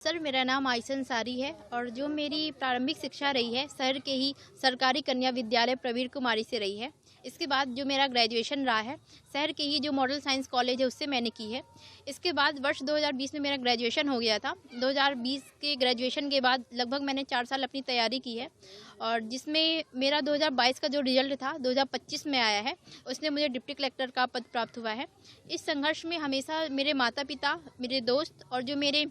Sir, मेरा नाम आयशा अंसारी है और जो मेरी प्रारंभिक शिक्षा रही है शहर के ही सरकारी कन्या विद्यालय प्रवीण कुमारी से रही है। इसके बाद जो मेरा ग्रेजुएशन रहा है शहर के ही जो मॉडल साइंस कॉलेज है उससे मैंने की है। इसके बाद वर्ष 2020 में मेरा ग्रेजुएशन हो गया था। 2020 के ग्रेजुएशन के बाद लगभग मैंने 4 साल अपनी तैयारी की है और जिसमें मेरा 2022 का जो रिजल्ट था 2025 में आया है, उसने मुझे डिप्टी कलेक्टर का पद प्राप्त हुआ है। इस संघर्ष में हमेशा मेरे माता पिता, मेरे दोस्त और जो मेरे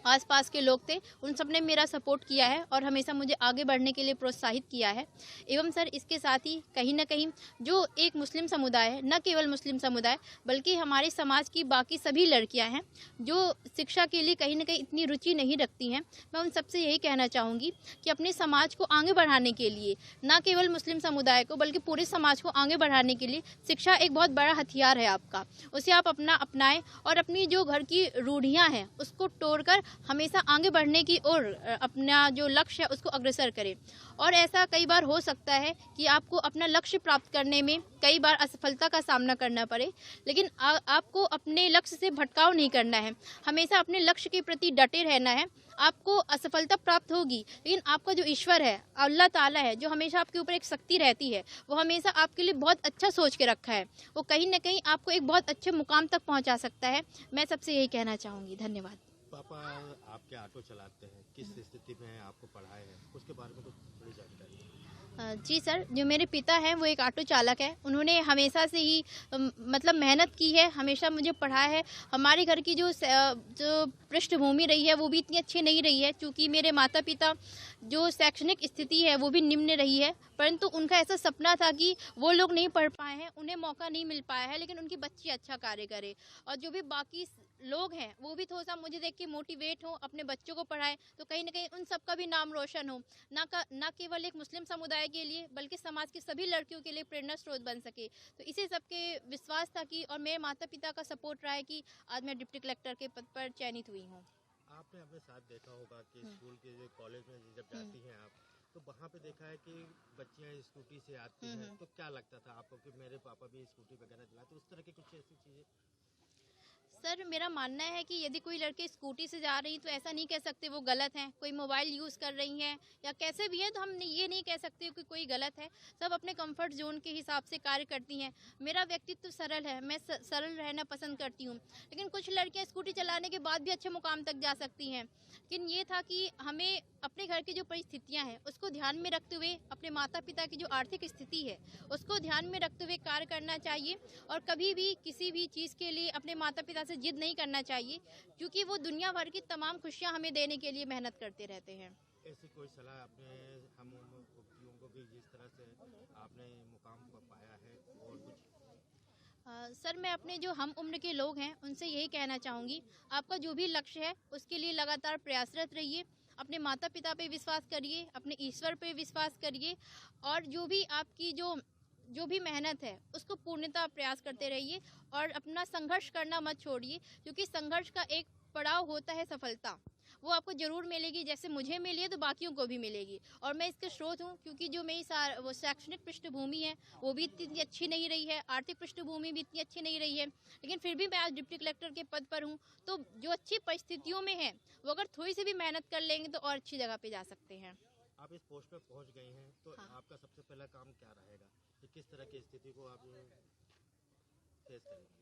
आसपास के लोग थे उन सब ने मेरा सपोर्ट किया है और हमेशा मुझे आगे बढ़ने के लिए प्रोत्साहित किया है। एवं सर, इसके साथ ही कहीं ना कहीं जो एक मुस्लिम समुदाय है, न केवल मुस्लिम समुदाय बल्कि हमारे समाज की बाकी सभी लड़कियां हैं जो शिक्षा के लिए कहीं ना कहीं इतनी रुचि नहीं रखती हैं, मैं उन सबसे यही कहना चाहूँगी कि अपने समाज को आगे बढ़ाने के लिए, न केवल मुस्लिम समुदाय को बल्कि पूरे समाज को आगे बढ़ाने के लिए शिक्षा एक बहुत बड़ा हथियार है आपका। उसे आप अपनाएं और अपनी जो घर की रूढ़ियाँ हैं उसको तोड़कर हमेशा आगे बढ़ने की ओर अपना जो लक्ष्य है उसको अग्रसर करें। और ऐसा कई बार हो सकता है कि आपको अपना लक्ष्य प्राप्त करने में कई बार असफलता का सामना करना पड़े, लेकिन आपको अपने लक्ष्य से भटकाव नहीं करना है, हमेशा अपने लक्ष्य के प्रति डटे रहना है। आपको असफलता प्राप्त होगी, लेकिन आपका जो ईश्वर है, अल्लाह ताला है, जो हमेशा आपके ऊपर एक शक्ति रहती है, वो हमेशा आपके लिए बहुत अच्छा सोच के रखा है। वो कहीं ना कहीं आपको एक बहुत अच्छे मुकाम तक पहुंचा सकता है। मैं सबसे यही कहना चाहूँगी। धन्यवाद। पापा आपके ऑटो चलाते हैं, किस स्थिति में आपको पढ़ाए हैं, उसके बारे में कुछ थोड़ी जानकारी? जी सर, जो मेरे पिता हैं वो एक ऑटो चालक है। उन्होंने हमेशा से ही मतलब मेहनत की है, हमेशा मुझे पढ़ाया है। हमारे घर की जो पृष्ठभूमि रही है वो भी इतनी अच्छी नहीं रही है, क्योंकि मेरे माता पिता जो शैक्षणिक स्थिति है वो भी निम्न रही है, परंतु उनका ऐसा सपना था कि वो लोग नहीं पढ़ पाए हैं, उन्हें मौका नहीं मिल पाया है, लेकिन उनकी बच्ची अच्छा कार्य करे और जो भी बाकी लोग हैं वो भी थोड़ा सा मुझे देख के मोटिवेट हो, अपने बच्चों को पढ़ाएं, तो कहीं ना कहीं उन सबका भी नाम रोशन हो, ना केवल एक मुस्लिम समुदाय के लिए बल्कि समाज की सभी लड़कियों के लिए प्रेरणा स्रोत बन सके। तो इसी सबके विश्वास था कि और मेरे माता पिता का सपोर्ट रहा है कि आज मैं डिप्टी कलेक्टर के पद पर चयनित हुई हूँ। आपने अपने साथ देखा होगा कि स्कूल के जो कॉलेज में जब जाती हैं आप, तो वहाँ पे देखा है कि बच्चियाँ स्कूटी से आती हैं, तो क्या लगता था आपको कि मेरे पापा भी स्कूटी वगैरह चलाते, उस तरह की कुछ ऐसी चीज़ें? सर, मेरा मानना है कि यदि कोई लड़के स्कूटी से जा रही तो ऐसा नहीं कह सकते वो गलत हैं। कोई मोबाइल यूज़ कर रही हैं या कैसे भी है तो हम ये नहीं कह सकते कि कोई गलत है। सब अपने कंफर्ट जोन के हिसाब से कार्य करती हैं। मेरा व्यक्तित्व सरल है, मैं सरल रहना पसंद करती हूँ, लेकिन कुछ लड़कियाँ स्कूटी चलाने के बाद भी अच्छे मुकाम तक जा सकती हैं। लेकिन ये था कि हमें अपने घर की जो परिस्थितियाँ हैं उसको ध्यान में रखते हुए, अपने माता पिता की जो आर्थिक स्थिति है उसको ध्यान में रखते हुए कार्य करना चाहिए और कभी भी किसी भी चीज़ के लिए अपने माता पिता से जिद नहीं करना चाहिए, क्योंकि वो दुनिया भर की तमाम खुशियां हमें देने के लिए मेहनत करते रहते हैं। ऐसी कोई सलाह आपने हम व्यक्तियों को भी जिस तरह से आपने मुकाम पर पाया है और कुछ? सर, मैं अपने जो हम उम्र के लोग हैं उनसे यही कहना चाहूँगी, आपका जो भी लक्ष्य है उसके लिए लगातार प्रयासरत रहिए, अपने माता पिता पे विश्वास करिए, अपने ईश्वर पे विश्वास करिए और जो भी आपकी जो भी मेहनत है उसको पूर्णतः प्रयास करते रहिए और अपना संघर्ष करना मत छोड़िए, क्योंकि संघर्ष का एक पड़ाव होता है सफलता। वो आपको जरूर मिलेगी, जैसे मुझे मिली है तो बाकियों को भी मिलेगी। और मैं इसके स्रोत हूँ, क्योंकि जो मेरी वो शैक्षणिक पृष्ठभूमि है वो भी इतनी अच्छी नहीं रही है, आर्थिक पृष्ठभूमि भी इतनी अच्छी नहीं रही है, लेकिन फिर भी मैं आज डिप्टी कलेक्टर के पद पर हूँ। तो जो अच्छी परिस्थितियों में है वो अगर थोड़ी सी भी मेहनत कर लेंगे तो और अच्छी जगह पे जा सकते हैं। आप इस पोस्ट पे पहुंच गई हैं, तो हाँ। आपका सबसे पहला काम क्या रहेगा कि किस तरह की स्थिति को आप फेस करेंगे?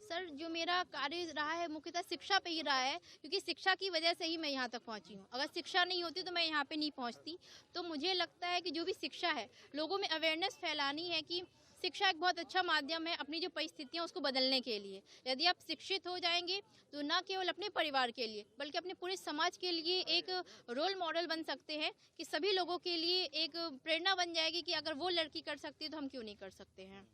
सर, जो मेरा कार्य रहा है मुख्यतः शिक्षा पे ही रहा है, क्योंकि शिक्षा की वजह से ही मैं यहाँ तक पहुँची हूँ। अगर शिक्षा नहीं होती तो मैं यहाँ पे नहीं पहुँचती। तो मुझे लगता है कि जो भी शिक्षा है, लोगों में अवेयरनेस फैलानी है कि शिक्षा एक बहुत अच्छा माध्यम है अपनी जो परिस्थितियाँ उसको बदलने के लिए। यदि आप शिक्षित हो जाएंगे तो न केवल अपने परिवार के लिए बल्कि अपने पूरे समाज के लिए एक रोल मॉडल बन सकते हैं, कि सभी लोगों के लिए एक प्रेरणा बन जाएगी कि अगर वो लड़की कर सकती है तो हम क्यों नहीं कर सकते हैं।